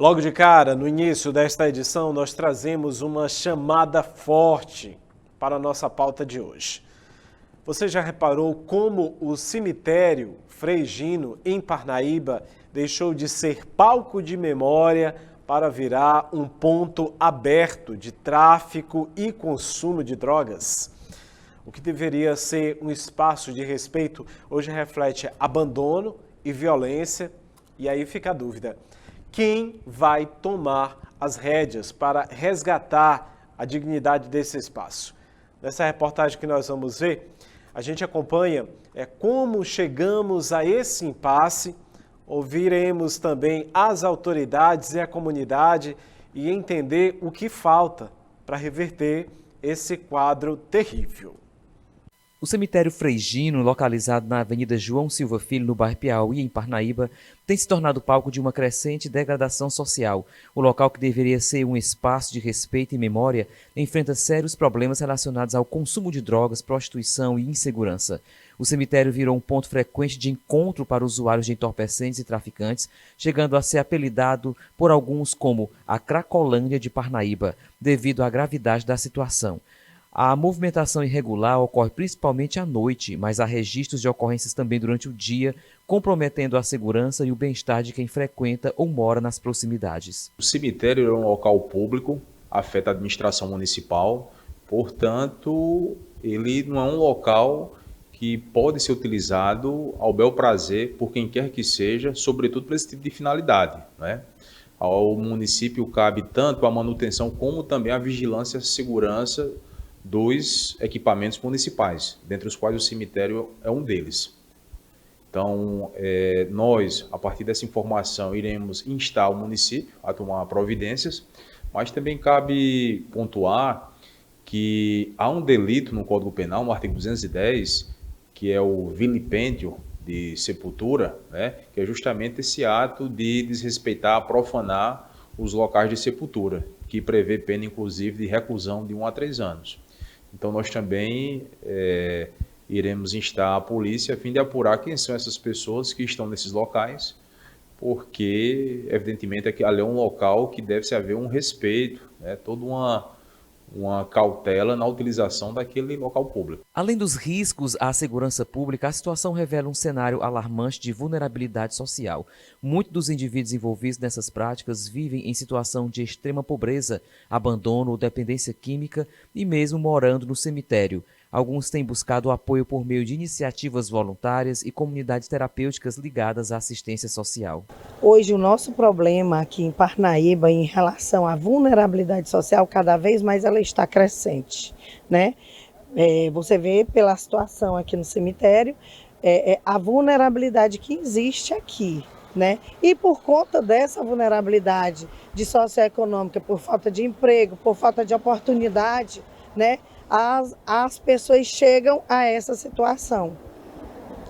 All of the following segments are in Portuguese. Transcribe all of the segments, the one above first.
Logo de cara, no início desta edição, nós trazemos uma chamada forte para a nossa pauta de hoje. Você já reparou como o cemitério Frei Gino, em Parnaíba, deixou de ser palco de memória para virar um ponto aberto de tráfico e consumo de drogas? O que deveria ser um espaço de respeito, hoje reflete abandono e violência. E aí fica a dúvida: quem vai tomar as rédeas para resgatar a dignidade desse espaço? Nessa reportagem que nós vamos ver, a gente acompanha como chegamos a esse impasse, ouviremos também as autoridades e a comunidade e entender o que falta para reverter esse quadro terrível. O cemitério Frei Gino, localizado na Avenida João Silva Filho, no bairro Piauí, em Parnaíba, tem se tornado palco de uma crescente degradação social. O local, que deveria ser um espaço de respeito e memória, enfrenta sérios problemas relacionados ao consumo de drogas, prostituição e insegurança. O cemitério virou um ponto frequente de encontro para usuários de entorpecentes e traficantes, chegando a ser apelidado por alguns como a Cracolândia de Parnaíba, devido à gravidade da situação. A movimentação irregular ocorre principalmente à noite, mas há registros de ocorrências também durante o dia, comprometendo a segurança e o bem-estar de quem frequenta ou mora nas proximidades. O cemitério é um local público, afeta a administração municipal, portanto, ele não é um local que pode ser utilizado ao bel prazer por quem quer que seja, sobretudo para esse tipo de finalidade, né? Ao município cabe tanto a manutenção como também a vigilância e segurança dos equipamentos municipais, dentre os quais o cemitério é um deles. Então, nós, a partir dessa informação, iremos instar o município a tomar providências, mas também cabe pontuar que há um delito no Código Penal, no artigo 210, que é o vilipêndio de sepultura, né, que é justamente esse ato de desrespeitar, profanar os locais de sepultura, que prevê pena, inclusive, de reclusão de 1 a 3 anos. Então, nós também iremos instar a polícia a fim de apurar quem são essas pessoas que estão nesses locais, porque, evidentemente, ali é um local que deve-se haver um respeito, né, toda uma cautela na utilização daquele local público. Além dos riscos à segurança pública, a situação revela um cenário alarmante de vulnerabilidade social. Muitos dos indivíduos envolvidos nessas práticas vivem em situação de extrema pobreza, abandono ou dependência química e mesmo morando no cemitério. Alguns têm buscado apoio por meio de iniciativas voluntárias e comunidades terapêuticas ligadas à assistência social. Hoje o nosso problema aqui em Parnaíba em relação à vulnerabilidade social, cada vez mais ela está crescente, né? Você vê pela situação aqui no cemitério, a vulnerabilidade que existe aqui, né? E por conta dessa vulnerabilidade de socioeconômica, por falta de emprego, por falta de oportunidade, né? As pessoas chegam a essa situação.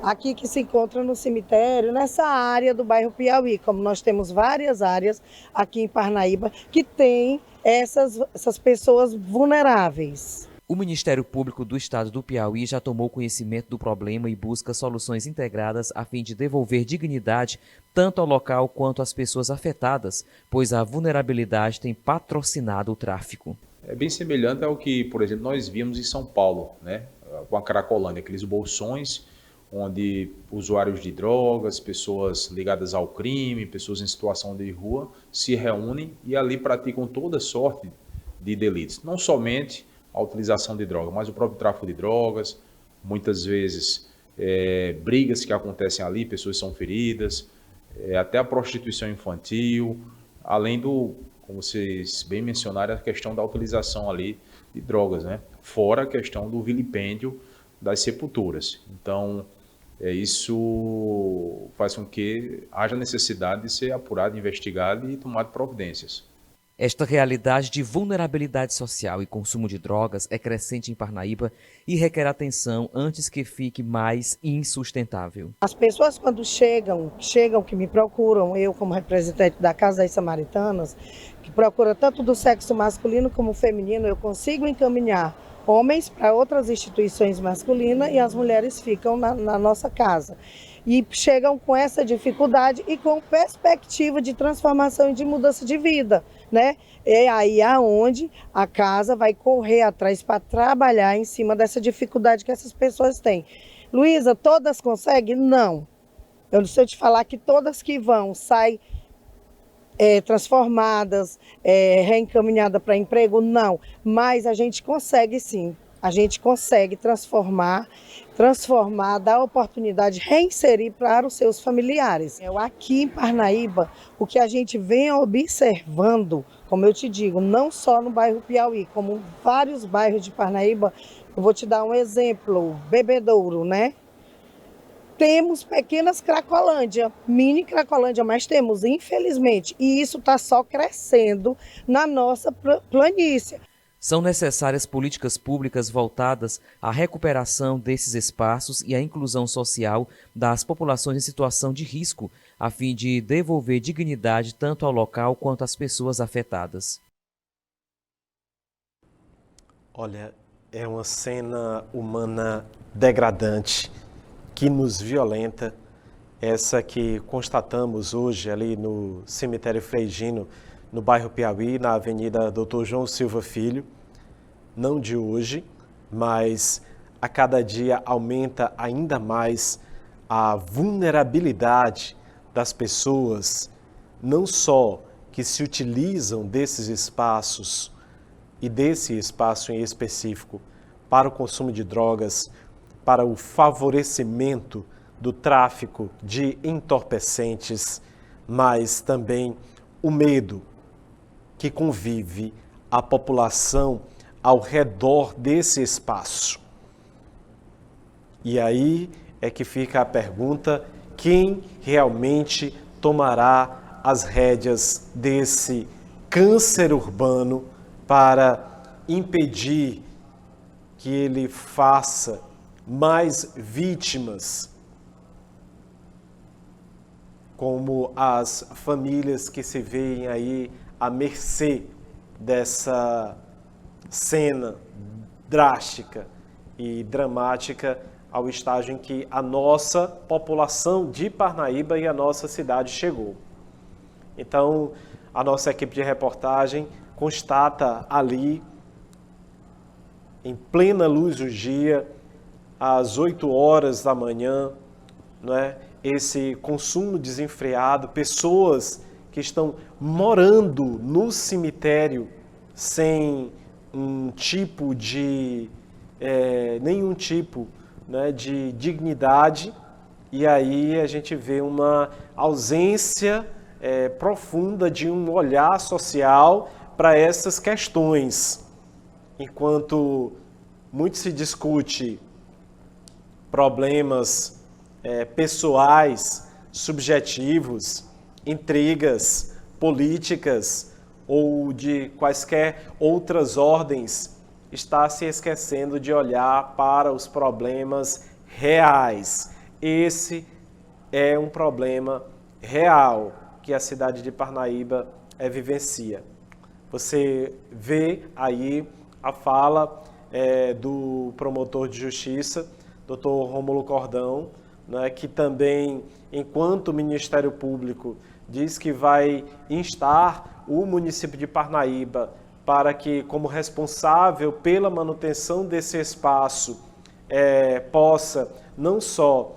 Aqui que se encontra no cemitério, nessa área do bairro Piauí, como nós temos várias áreas aqui em Parnaíba que tem essas pessoas vulneráveis. O Ministério Público do Estado do Piauí já tomou conhecimento do problema e busca soluções integradas a fim de devolver dignidade tanto ao local quanto às pessoas afetadas, pois a vulnerabilidade tem patrocinado o tráfico. É bem semelhante ao que, por exemplo, nós vimos em São Paulo, né, com a Cracolândia, aqueles bolsões onde usuários de drogas, pessoas ligadas ao crime, pessoas em situação de rua se reúnem e ali praticam toda sorte de delitos. Não somente a utilização de droga, mas o próprio tráfico de drogas, muitas vezes brigas que acontecem ali, pessoas são feridas, até a prostituição infantil, além do, como vocês bem mencionaram, a questão da utilização ali de drogas, né? Fora a questão do vilipêndio das sepulturas. Então, isso faz com que haja necessidade de ser apurado, investigado e tomado providências. Esta realidade de vulnerabilidade social e consumo de drogas é crescente em Parnaíba e requer atenção antes que fique mais insustentável. As pessoas quando chegam que me procuram, eu como representante da Casa das Samaritanas, que procura tanto do sexo masculino como feminino, eu consigo encaminhar homens para outras instituições masculinas e as mulheres ficam na nossa casa. e chegam com essa dificuldade e com perspectiva de transformação e de mudança de vida, né? É aí aonde a casa vai correr atrás para trabalhar em cima dessa dificuldade que essas pessoas têm. Luísa, todas conseguem? Não. Eu não sei te falar que todas que vão saem transformadas, reencaminhadas para emprego, não. Mas a gente consegue sim. A gente consegue transformar, dar oportunidade, reinserir para os seus familiares. Aqui em Parnaíba, o que a gente vem observando, como eu te digo, não só no bairro Piauí, como em vários bairros de Parnaíba, eu vou te dar um exemplo, Bebedouro, né? Temos pequenas Cracolândia, mini Cracolândia, mas temos, infelizmente, e isso está só crescendo na nossa planície. São necessárias políticas públicas voltadas à recuperação desses espaços e à inclusão social das populações em situação de risco, a fim de devolver dignidade tanto ao local quanto às pessoas afetadas. Olha, é uma cena humana degradante que nos violenta, essa que constatamos hoje ali no cemitério Frei Gino, no bairro Piauí, na Avenida Dr. João Silva Filho, não de hoje, mas a cada dia aumenta ainda mais a vulnerabilidade das pessoas, não só que se utilizam desses espaços e desse espaço em específico para o consumo de drogas, para o favorecimento do tráfico de entorpecentes, mas também o medo que convive a população ao redor desse espaço. E aí é que fica a pergunta: quem realmente tomará as rédeas desse câncer urbano para impedir que ele faça mais vítimas, como as famílias que se veem aí à mercê dessa cena drástica e dramática, ao estágio em que a nossa população de Parnaíba e a nossa cidade chegou. Então, a nossa equipe de reportagem constata ali, em plena luz do dia, às 8 horas da manhã, né, esse consumo desenfreado, pessoas que estão morando no cemitério sem um tipo de, nenhum tipo, né, de dignidade, e aí a gente vê uma ausência profunda de um olhar social para essas questões. Enquanto muito se discute problemas pessoais, subjetivos, intrigas políticas ou de quaisquer outras ordens, está se esquecendo de olhar para os problemas reais. Esse é um problema real que a cidade de Parnaíba vivencia. Você vê aí a fala do promotor de justiça, Dr. Rômulo Cordão, né, que também, enquanto Ministério Público, diz que vai instar o município de Parnaíba para que, como responsável pela manutenção desse espaço, possa não só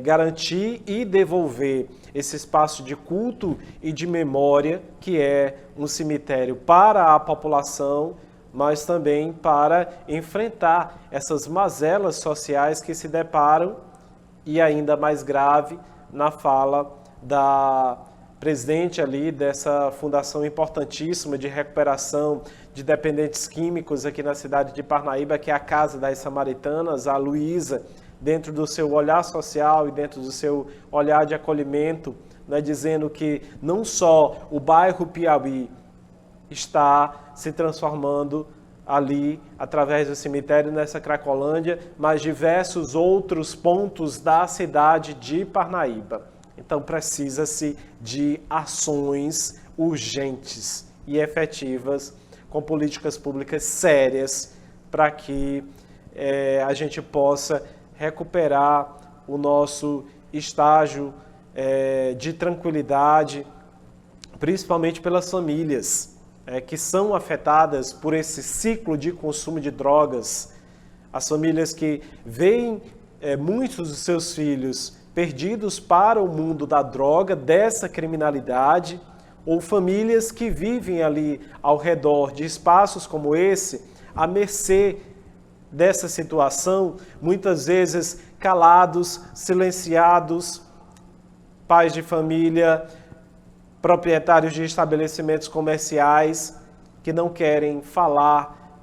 garantir e devolver esse espaço de culto e de memória, que é um cemitério para a população, mas também para enfrentar essas mazelas sociais que se deparam, e ainda mais grave, na fala da presidente ali dessa fundação importantíssima de recuperação de dependentes químicos aqui na cidade de Parnaíba, que é a Casa das Samaritanas, a Luísa, dentro do seu olhar social e dentro do seu olhar de acolhimento, né, dizendo que não só o bairro Piauí está se transformando ali, através do cemitério, nessa Cracolândia, mas diversos outros pontos da cidade de Parnaíba. Então, precisa-se de ações urgentes e efetivas, com políticas públicas sérias, para que a gente possa recuperar o nosso estágio de tranquilidade, principalmente pelas famílias que são afetadas por esse ciclo de consumo de drogas, as famílias que veem muitos dos seus filhos perdidos para o mundo da droga, dessa criminalidade, ou famílias que vivem ali ao redor de espaços como esse, à mercê dessa situação, muitas vezes calados, silenciados, pais de família, proprietários de estabelecimentos comerciais que não querem falar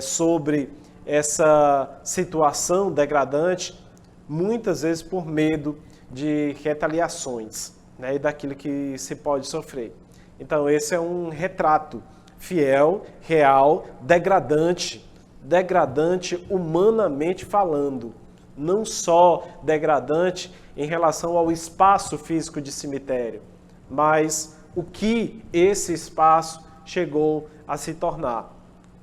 sobre essa situação degradante, muitas vezes por medo de retaliações, né, e daquilo que se pode sofrer. Então esse é um retrato fiel, real, degradante humanamente falando, não só degradante em relação ao espaço físico de cemitério, mas o que esse espaço chegou a se tornar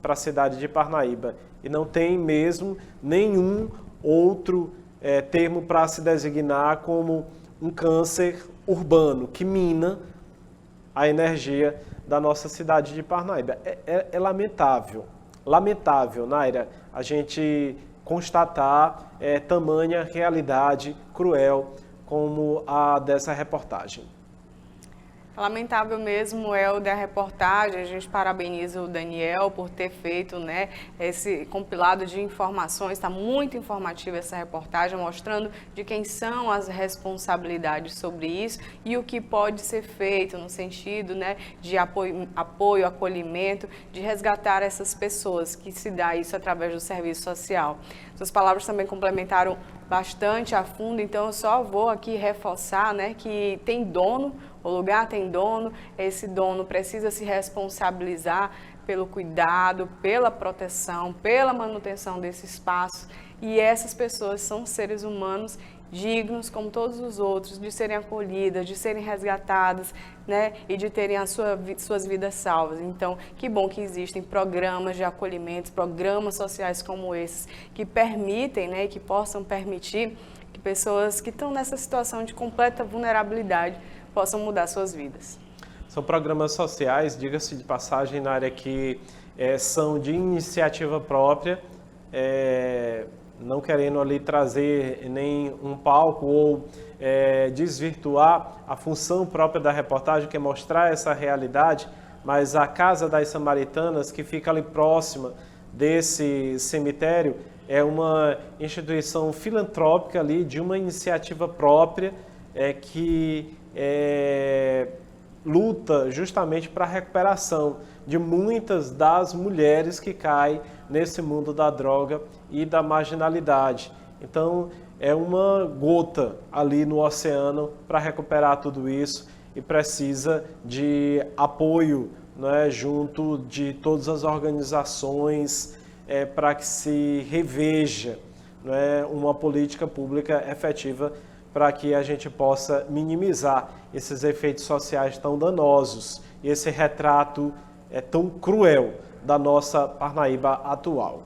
para a cidade de Parnaíba. E não tem mesmo nenhum outro termo para se designar como um câncer urbano que mina a energia da nossa cidade de Parnaíba. É lamentável, Naira, a gente constatar tamanha realidade cruel como a dessa reportagem. Lamentável mesmo é o da reportagem. A gente parabeniza o Daniel por ter feito, né, esse compilado de informações. Está muito informativa essa reportagem, mostrando de quem são as responsabilidades sobre isso e o que pode ser feito no sentido, né, de apoio, acolhimento, de resgatar essas pessoas, que se dá isso através do serviço social. Suas palavras também complementaram bastante a fundo, então eu só vou aqui reforçar, né, que tem dono, o lugar tem dono, esse dono precisa se responsabilizar pelo cuidado, pela proteção, pela manutenção desse espaço, e essas pessoas são seres humanos dignos como todos os outros, de serem acolhidas, de serem resgatadas, né, e de terem suas vidas salvas. Então, que bom que existem programas de acolhimento, programas sociais como esses, que permitem, né, que possam permitir que pessoas que estão nessa situação de completa vulnerabilidade possam mudar suas vidas. São programas sociais, diga-se de passagem, na área que são de iniciativa própria, não querendo ali trazer nem um palco ou desvirtuar a função própria da reportagem, que é mostrar essa realidade, mas a Casa das Samaritanas, que fica ali próxima desse cemitério, é uma instituição filantrópica ali, de uma iniciativa própria, que luta justamente para a recuperação de muitas das mulheres que caem nesse mundo da droga e da marginalidade. Então, é uma gota ali no oceano para recuperar tudo isso e precisa de apoio, né, junto de todas as organizações para que se reveja, né, uma política pública efetiva para que a gente possa minimizar esses efeitos sociais tão danosos e esse retrato tão cruel da nossa Parnaíba atual.